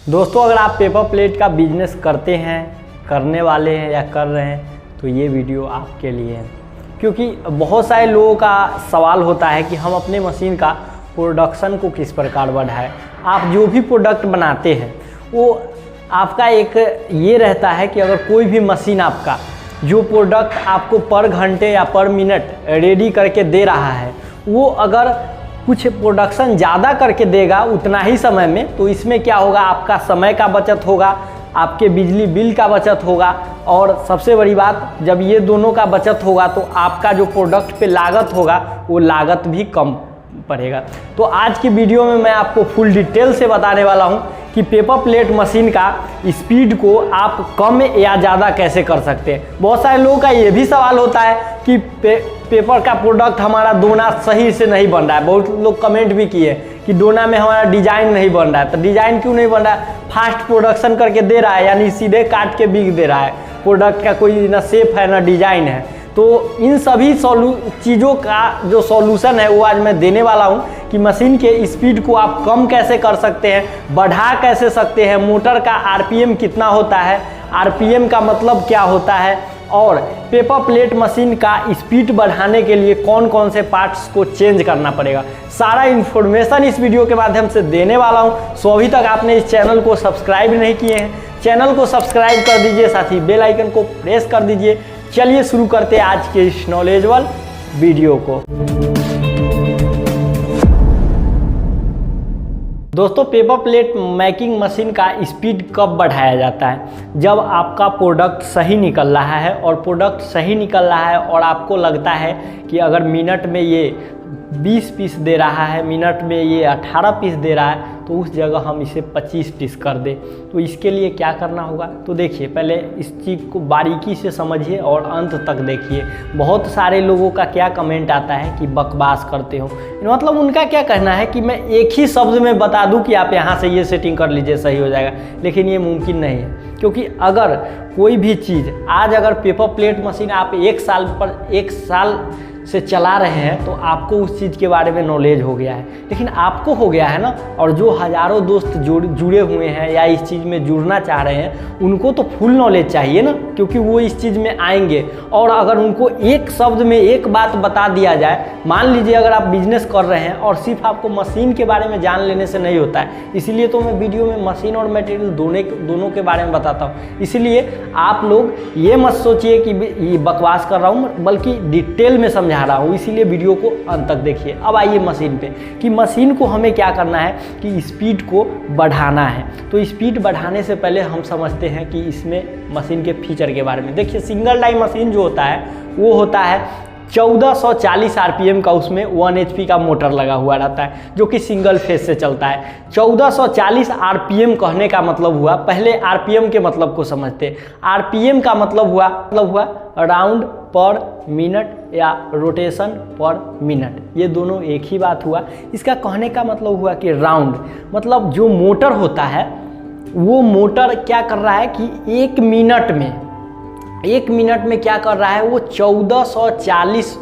दोस्तों, अगर आप पेपर प्लेट का बिजनेस करते हैं, करने वाले हैं या कर रहे हैं तो ये वीडियो आपके लिए है। क्योंकि बहुत सारे लोगों का सवाल होता है कि हम अपने मशीन का प्रोडक्शन को किस प्रकार बढ़ाएं। आप जो भी प्रोडक्ट बनाते हैं वो आपका एक ये रहता है कि अगर कोई भी मशीन आपका जो प्रोडक्ट आपको पर घंटे या पर मिनट रेडी करके दे रहा है, वो अगर कुछ प्रोडक्शन ज़्यादा करके देगा उतना ही समय में, तो इसमें क्या होगा, आपका समय का बचत होगा, आपके बिजली बिल का बचत होगा, और सबसे बड़ी बात, जब ये दोनों का बचत होगा तो आपका जो प्रोडक्ट पे लागत होगा वो लागत भी कम पड़ेगा। तो आज की वीडियो में मैं आपको फुल डिटेल से बताने वाला हूँ कि पेपर प्लेट मशीन का स्पीड को आप कम या ज़्यादा कैसे कर सकते हैं। बहुत सारे लोगों का ये भी सवाल होता है कि पेपर का प्रोडक्ट हमारा दोना सही से नहीं बन रहा है। बहुत लोग कमेंट भी किए कि दोना में हमारा डिज़ाइन नहीं बन रहा है। तो डिज़ाइन क्यों नहीं बन रहा है? फास्ट प्रोडक्शन करके दे रहा है, यानी सीधे काट के बिक दे रहा है। प्रोडक्ट का कोई ना शेप है ना डिज़ाइन है। तो इन सभी चीज़ों का जो सॉल्यूशन है वो आज मैं देने वाला हूँ कि मशीन के स्पीड को आप कम कैसे कर सकते हैं, बढ़ा कैसे सकते हैं, मोटर का आरपीएम कितना होता है, आरपीएम का मतलब क्या होता है, और पेपर प्लेट मशीन का स्पीड बढ़ाने के लिए कौन कौन से पार्ट्स को चेंज करना पड़ेगा। सारा इन्फॉर्मेशन इस वीडियो के माध्यम से देने वाला हूँ। सो अभी तक आपने इस चैनल को सब्सक्राइब नहीं किए हैं, चैनल को सब्सक्राइब कर दीजिए, साथ ही बेल आइकन को प्रेस कर दीजिए। चलिए शुरू करते हैं आज के इस नॉलेजेबल वीडियो को। दोस्तों, पेपर प्लेट मेकिंग मशीन का स्पीड कब बढ़ाया जाता है? जब आपका प्रोडक्ट सही निकल रहा है, और प्रोडक्ट सही निकल रहा है और आपको लगता है कि अगर मिनट में ये 20 पीस दे रहा है, मिनट में ये 18 पीस दे रहा है, तो उस जगह हम इसे 25 पीस कर दें। तो इसके लिए क्या करना होगा? तो देखिए, पहले इस चीज़ को बारीकी से समझिए और अंत तक देखिए। बहुत सारे लोगों का क्या कमेंट आता है कि बकवास करते हो, मतलब उनका क्या कहना है कि मैं एक ही शब्द में बता दूं कि आप यहाँ से ये सेटिंग कर लीजिए, सही हो जाएगा। लेकिन ये मुमकिन नहीं है, क्योंकि अगर कोई भी चीज़ आज अगर पेपर प्लेट मशीन आप एक साल से चला रहे हैं तो आपको उस चीज़ के बारे में नॉलेज हो गया है। लेकिन आपको हो गया है ना, और जो हज़ारों दोस्त जुड़े हुए हैं या इस चीज़ में जुड़ना चाह रहे हैं, उनको तो फुल नॉलेज चाहिए ना, क्योंकि वो इस चीज़ में आएंगे। और अगर उनको एक शब्द में एक बात बता दिया जाए, मान लीजिए अगर आप बिजनेस कर रहे हैं और सिर्फ आपको मशीन के बारे में जान लेने से नहीं होता है, इसीलिए तो मैं वीडियो में मशीन और मटेरियल दोनों के बारे में बताता हूँ। इसलिए आप लोग ये मत सोचिए कि ये बकवास कर रहा हूँ, बल्कि डिटेल में समझा रहा हूँ, इसीलिए वीडियो को अंत तक देखिए। अब आइए मशीन पे, कि मशीन को हमें क्या करना है कि स्पीड को बढ़ाना है। तो स्पीड बढ़ाने से पहले हम समझते हैं कि इसमें मशीन के फीचर के बारे में। देखिए, सिंगल डाई मशीन जो होता है वो होता है 1440 आरपीएम का, उसमें 1 HP का मोटर लगा हुआ रहता है जो कि सिंगल फेज से चलता है। 1440 आरपीएम कहने का मतलब हुआ, पहले आरपीएम के मतलब को समझते। आरपीएम का मतलब हुआ राउंड पर मिनट या रोटेशन पर मिनट, ये दोनों एक ही बात हुआ। इसका कहने का मतलब हुआ कि राउंड मतलब जो मोटर होता है वो मोटर क्या कर रहा है कि एक मिनट में क्या कर रहा है, वो 1440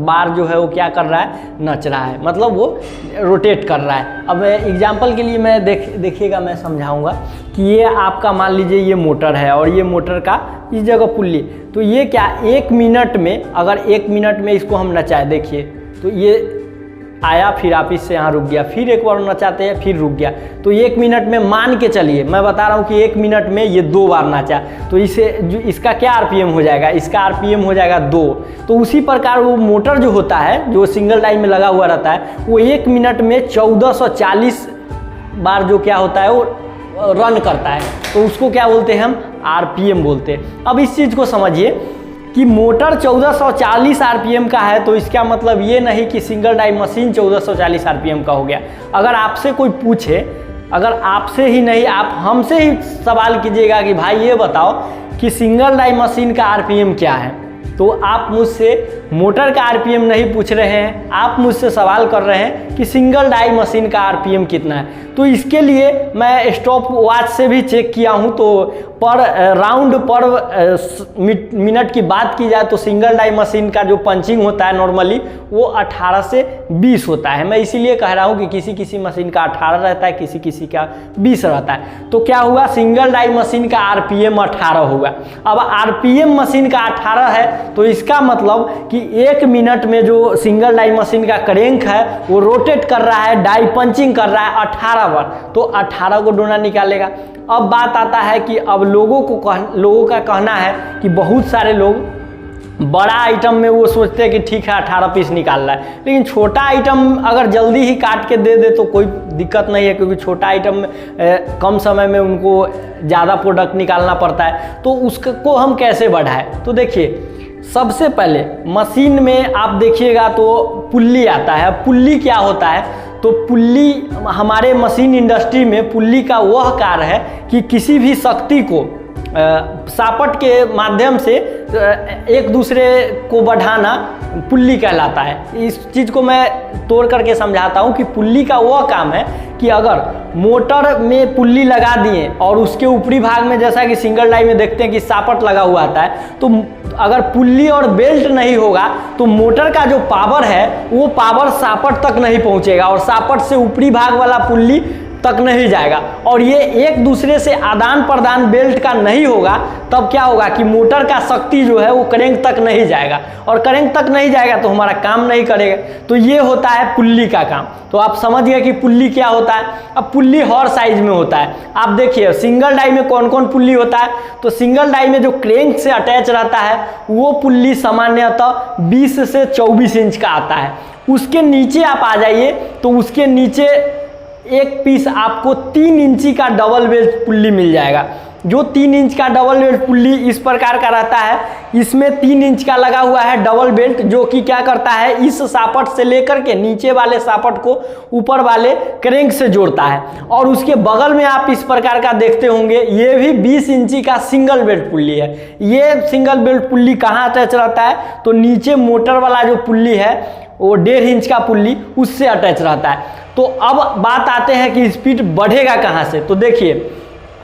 बार जो है वो क्या कर रहा है, नच रहा है, मतलब वो रोटेट कर रहा है। अब एग्जांपल के लिए मैं देखिएगा, मैं समझाऊंगा कि ये आपका मान लीजिए ये मोटर है और ये मोटर का इस जगह पुल्ली, तो ये क्या 1 मिनट में, अगर 1 मिनट में इसको हम नचाए, देखिए तो ये आया, फिर आप इससे यहाँ रुक गया, फिर एक बार नचाते हैं, फिर रुक गया। तो 1 मिनट में मान के चलिए, मैं बता रहा हूँ कि 1 मिनट में ये 2 बार नाचा, तो इसका क्या आरपीएम हो जाएगा, इसका आरपीएम हो जाएगा 2। तो उसी प्रकार वो मोटर जो होता है, जो सिंगल डाई में लगा हुआ रहता है, वो 1 मिनट में 1440 बार जो क्या होता है वो रन करता है, तो उसको क्या बोलते हैं, हम आरपीएम बोलते हैं। अब इस चीज़ को समझिए कि मोटर 1440 आरपीएम का है, तो इसका मतलब ये नहीं कि सिंगल डाई मशीन 1440 आरपीएम का हो गया। अगर आपसे कोई पूछे, अगर आपसे ही नहीं, आप हमसे ही सवाल कीजिएगा कि भाई ये बताओ कि सिंगल डाई मशीन का आरपीएम क्या है, तो आप मुझसे मोटर का आरपीएम नहीं पूछ रहे हैं, आप मुझसे सवाल कर रहे हैं कि सिंगल डाई मशीन का आरपीएम कितना है। तो इसके लिए मैं स्टॉप वॉच से भी चेक किया हूं, तो पर राउंड पर मिनट की बात की जाए तो सिंगल डाई मशीन का जो पंचिंग होता है नॉर्मली वो 18 से 20 होता है। मैं इसीलिए कह रहा हूं कि किसी किसी मशीन का 18 रहता है, किसी किसी का 20 रहता है। तो क्या हुआ, सिंगल डाई मशीन का आरपीएम 18 होगा। अब आरपीएम मशीन का 18 है तो इसका मतलब कि 1 मिनट में जो सिंगल डाई मशीन का क्रैंक है वो रोटेट कर रहा है, डाई पंचिंग कर रहा है 18 बार, तो 18 को डोना निकालेगा। अब बात आता है कि अब लोगों का कहना है कि बहुत सारे लोग बड़ा आइटम में वो सोचते हैं कि ठीक है 18 पीस निकाल रहा है, लेकिन छोटा आइटम अगर जल्दी ही काट के दे दे तो कोई दिक्कत नहीं है, क्योंकि छोटा आइटम में कम समय में उनको ज़्यादा प्रोडक्ट निकालना पड़ता है। तो उसको हम कैसे बढ़ाएं? तो देखिए, सबसे पहले मशीन में आप देखिएगा तो पुल्ली आता है। पुल्ली क्या होता है? तो पुल्ली हमारे मशीन इंडस्ट्री में पुल्ली का वह कार्य है कि किसी भी शक्ति को सापट के माध्यम से एक दूसरे को बढ़ाना पुल्ली कहलाता है। इस चीज़ को मैं तोड़ करके समझाता हूँ कि पुल्ली का वह काम है कि अगर मोटर में पुल्ली लगा दिए और उसके ऊपरी भाग में, जैसा कि सिंगल डाई में देखते हैं कि सापट लगा हुआ आता है, तो अगर पुल्ली और बेल्ट नहीं होगा तो मोटर का जो पावर है वो पावर सापट तक नहीं पहुँचेगा और सापट से ऊपरी भाग वाला पुल्ली तक नहीं जाएगा, और ये एक दूसरे से आदान प्रदान बेल्ट का नहीं होगा, तब क्या होगा कि मोटर का शक्ति जो है वो क्रैंक तक नहीं जाएगा, और क्रैंक तक नहीं जाएगा तो हमारा काम नहीं करेगा। तो ये होता है पुल्ली का काम। तो आप समझ गए कि पुल्ली क्या होता है। अब पुल्ली हर साइज में होता है। आप देखिए सिंगल डाई में कौन कौन पुल्ली होता है। तो सिंगल डाई में जो क्रैंक से अटैच रहता है वो पुल्ली सामान्यतः 20 से 24 इंच का आता है। उसके नीचे आप आ जाइए तो उसके नीचे एक पीस आपको 3 इंची का डबल बेल्ट पुल्ली मिल जाएगा। जो 3 इंच का डबल बेल्ट पुल्ली इस प्रकार का रहता है, इसमें 3 इंच का लगा हुआ है डबल बेल्ट, जो कि क्या करता है, इस सापट से लेकर के नीचे वाले सापट को ऊपर वाले क्रैंक से जोड़ता है। और उसके बगल में आप इस प्रकार का देखते होंगे, ये भी 20 इंची का सिंगल बेल्ट पुल्ली है। ये सिंगल बेल्ट पुल्ली कहाँ अटैच रहता है? तो नीचे मोटर वाला जो पुल्ली है वो 1.5 इंच का पुल्ली उससे अटैच रहता है। तो अब बात आते हैं कि स्पीड बढ़ेगा कहाँ से। तो देखिए,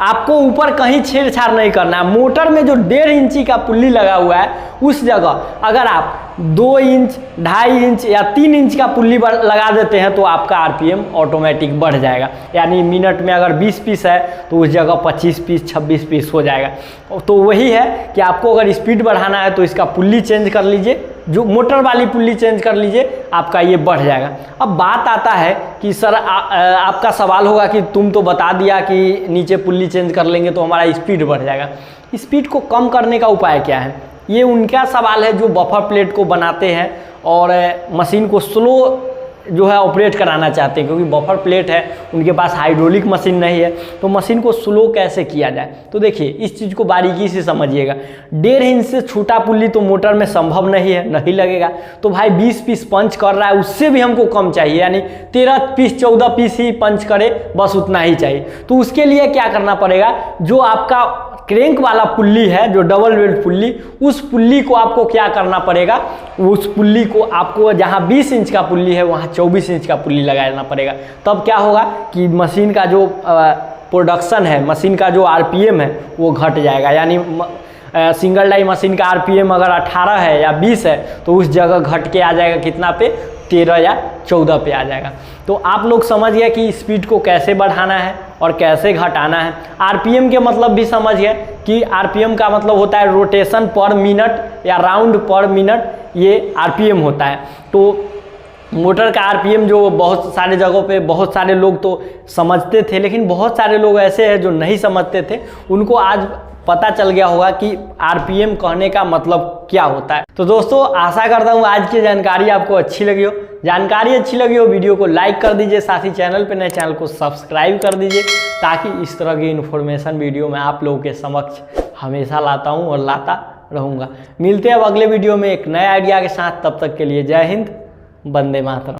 आपको ऊपर कहीं छेड़छाड़ नहीं करना है। मोटर में जो 1.5 इंची का पुल्ली लगा हुआ है उस जगह अगर आप 2 इंच, 2.5 इंच या 3 इंच का पुल्ली लगा देते हैं तो आपका आरपीएम ऑटोमेटिक बढ़ जाएगा। यानी मिनट में अगर 20 पीस है तो उस जगह 25 पीस, 26 पीस हो जाएगा। तो वही है कि आपको अगर स्पीड बढ़ाना है तो इसका पुल्ली चेंज कर लीजिए, जो मोटर वाली पुल्ली चेंज कर लीजिए, आपका ये बढ़ जाएगा। अब बात आता है कि सर आपका सवाल होगा कि तुम तो बता दिया कि नीचे पुल्ली चेंज कर लेंगे तो हमारा स्पीड बढ़ जाएगा। स्पीड को कम करने का उपाय क्या है? ये उनका सवाल है जो बफर प्लेट को बनाते हैं और मशीन को स्लो जो है ऑपरेट कराना चाहते हैं, क्योंकि बफर प्लेट है, उनके पास हाइड्रोलिक मशीन नहीं है। तो मशीन को स्लो कैसे किया जाए? तो देखिए, इस चीज़ को बारीकी से समझिएगा। 1.5 इंच से छोटा पुल्ली तो मोटर में संभव नहीं है, नहीं लगेगा। तो भाई 20 पीस पंच कर रहा है, उससे भी हमको कम चाहिए, यानी 13 पीस 14 पीस ही पंच करे, बस उतना ही चाहिए। तो उसके लिए क्या करना पड़ेगा? जो आपका क्रैंक वाला पुल्ली है, जो डबल बेल्ट पुल्ली, उस पुल्ली को आपको क्या करना पड़ेगा? उस पुल्ली को आपको जहाँ 20 इंच का पुल्ली है वहाँ 24 इंच का पुल्ली लगाना पड़ेगा। तब क्या होगा कि मशीन का जो प्रोडक्शन है, मशीन का जो आरपीएम है वो घट जाएगा। यानी सिंगल डाई मशीन का आरपीएम अगर 18 है या 20 है तो उस जगह घट के आ जाएगा कितना पे? 13 या 14 पे आ जाएगा। तो आप लोग समझ गए कि स्पीड को कैसे बढ़ाना है और कैसे घटाना है। आरपीएम के मतलब भी समझ गए कि आरपीएम का मतलब होता है रोटेशन पर मिनट या राउंड पर मिनट, ये आरपीएम होता है। तो मोटर का आरपीएम जो बहुत सारे जगहों पे बहुत सारे लोग तो समझते थे, लेकिन बहुत सारे लोग ऐसे हैं जो नहीं समझते थे, उनको आज पता चल गया होगा कि आरपीएम कहने का मतलब क्या होता है। तो दोस्तों, आशा करता हूँ आज की जानकारी आपको अच्छी लगी हो। जानकारी अच्छी लगी हो, वीडियो को लाइक कर दीजिए, साथ ही चैनल पे नए चैनल को सब्सक्राइब कर दीजिए, ताकि इस तरह की इन्फॉर्मेशन वीडियो मैं आप लोगों के समक्ष हमेशा लाता हूँ और लाता रहूँगा। मिलते हैं अब अगले वीडियो में एक नए आइडिया के साथ। तब तक के लिए जय हिंद, वंदे मातरम।